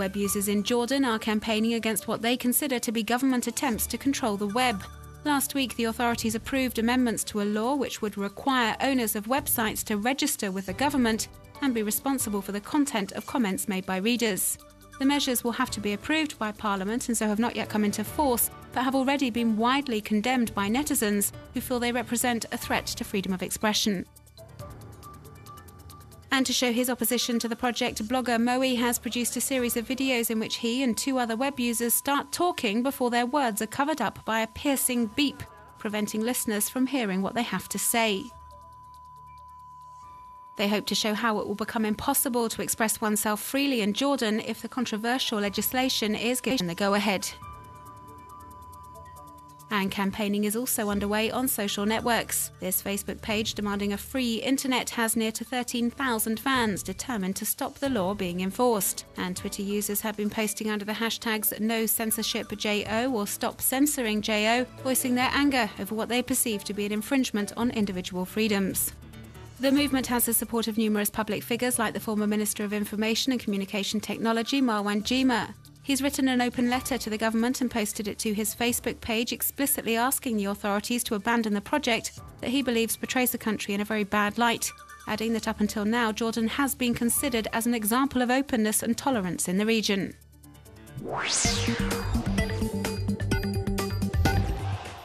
web users in Jordan are campaigning against what they consider to be government attempts to control the web. Last week, the authorities approved amendments to a law which would require owners of websites to register with the government and be responsible for the content of comments made by readers. The measures will have to be approved by Parliament and so have not yet come into force, but have already been widely condemned by netizens who feel they represent a threat to freedom of expression. And to show his opposition to the project, blogger Moe has produced a series of videos in which he and 2 other web users start talking before their words are covered up by a piercing beep, preventing listeners from hearing what they have to say. They hope to show how it will become impossible to express oneself freely in Jordan if the controversial legislation is given the go-ahead. And campaigning is also underway on social networks. This Facebook page demanding a free internet has near to 13,000 fans determined to stop the law being enforced. And Twitter users have been posting under the hashtags #NoCensorshipJO or StopCensoringJO, voicing their anger over what they perceive to be an infringement on individual freedoms. The movement has the support of numerous public figures like the former Minister of Information and Communication Technology, Marwan Jima. He's written an open letter to the government and posted it to his Facebook page, explicitly asking the authorities to abandon the project that he believes portrays the country in a very bad light, adding that up until now, Jordan has been considered as an example of openness and tolerance in the region.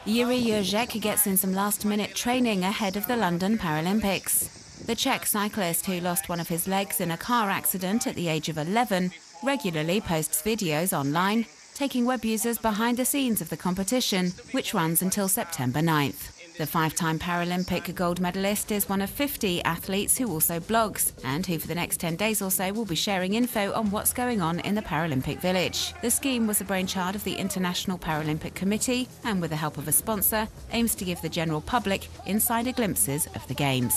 Yuri Jurek gets in some last-minute training ahead of the London Paralympics. The Czech cyclist, who lost one of his legs in a car accident at the age of 11, regularly posts videos online, taking web users behind the scenes of the competition, which runs until September 9th. The 5-time Paralympic gold medalist is one of 50 athletes who also blogs, and who for the next 10 days or so will be sharing info on what's going on in the Paralympic Village. The scheme was the brainchild of the International Paralympic Committee, and with the help of a sponsor, aims to give the general public insider glimpses of the Games.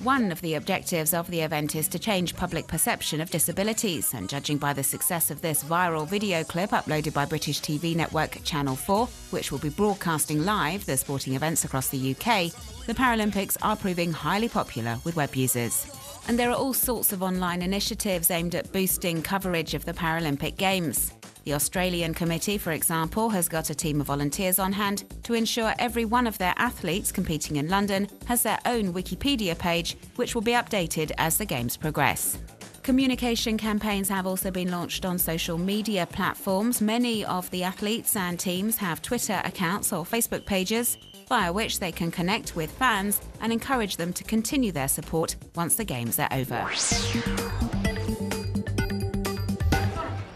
One of the objectives of the event is to change public perception of disabilities, and judging by the success of this viral video clip uploaded by British TV network Channel 4, which will be broadcasting live the sporting events across the UK, the Paralympics are proving highly popular with web users. And there are all sorts of online initiatives aimed at boosting coverage of the Paralympic Games. The Australian committee, for example, has got a team of volunteers on hand to ensure every one of their athletes competing in London has their own Wikipedia page, which will be updated as the Games progress. Communication campaigns have also been launched on social media platforms. Many of the athletes and teams have Twitter accounts or Facebook pages, via which they can connect with fans and encourage them to continue their support once the Games are over.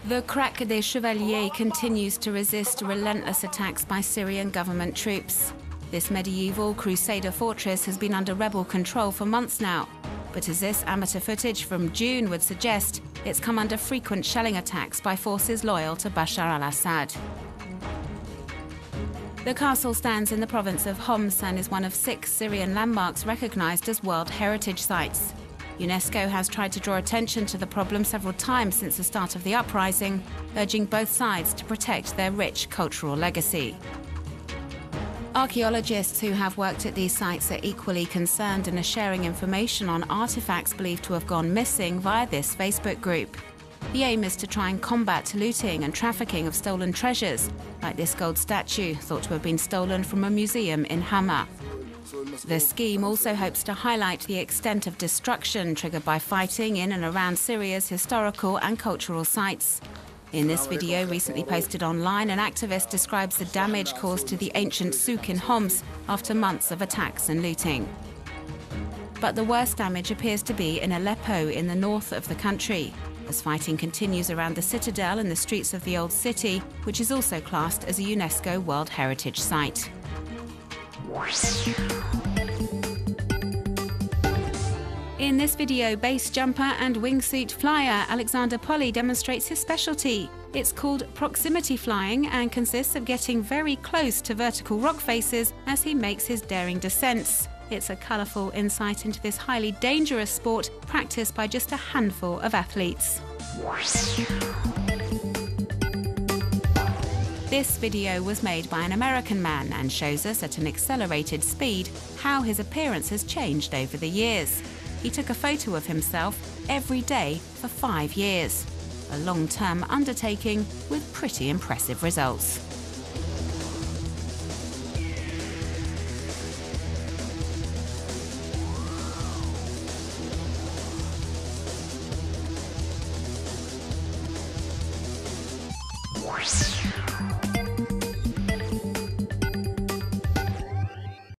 The Crac des Chevaliers continues to resist relentless attacks by Syrian government troops. This medieval crusader fortress has been under rebel control for months now, but as this amateur footage from June would suggest, it's come under frequent shelling attacks by forces loyal to Bashar al-Assad. The castle stands in the province of Homs and is one of 6 Syrian landmarks recognized as World Heritage Sites. UNESCO has tried to draw attention to the problem several times since the start of the uprising, urging both sides to protect their rich cultural legacy. Archaeologists who have worked at these sites are equally concerned and are sharing information on artifacts believed to have gone missing via this Facebook group. The aim is to try and combat looting and trafficking of stolen treasures, like this gold statue thought to have been stolen from a museum in Hama. The scheme also hopes to highlight the extent of destruction triggered by fighting in and around Syria's historical and cultural sites. In this video recently posted online, an activist describes the damage caused to the ancient souk in Homs after months of attacks and looting. But the worst damage appears to be in Aleppo in the north of the country, as fighting continues around the citadel and the streets of the old city, which is also classed as a UNESCO World Heritage Site. In this video, base jumper and wingsuit flyer Alexander Polly demonstrates his specialty. It's called proximity flying and consists of getting very close to vertical rock faces as he makes his daring descents. It's a colourful insight into this highly dangerous sport practiced by just a handful of athletes. This video was made by an American man and shows us at an accelerated speed how his appearance has changed over the years. He took a photo of himself every day for 5 years. a long-term undertaking with pretty impressive results.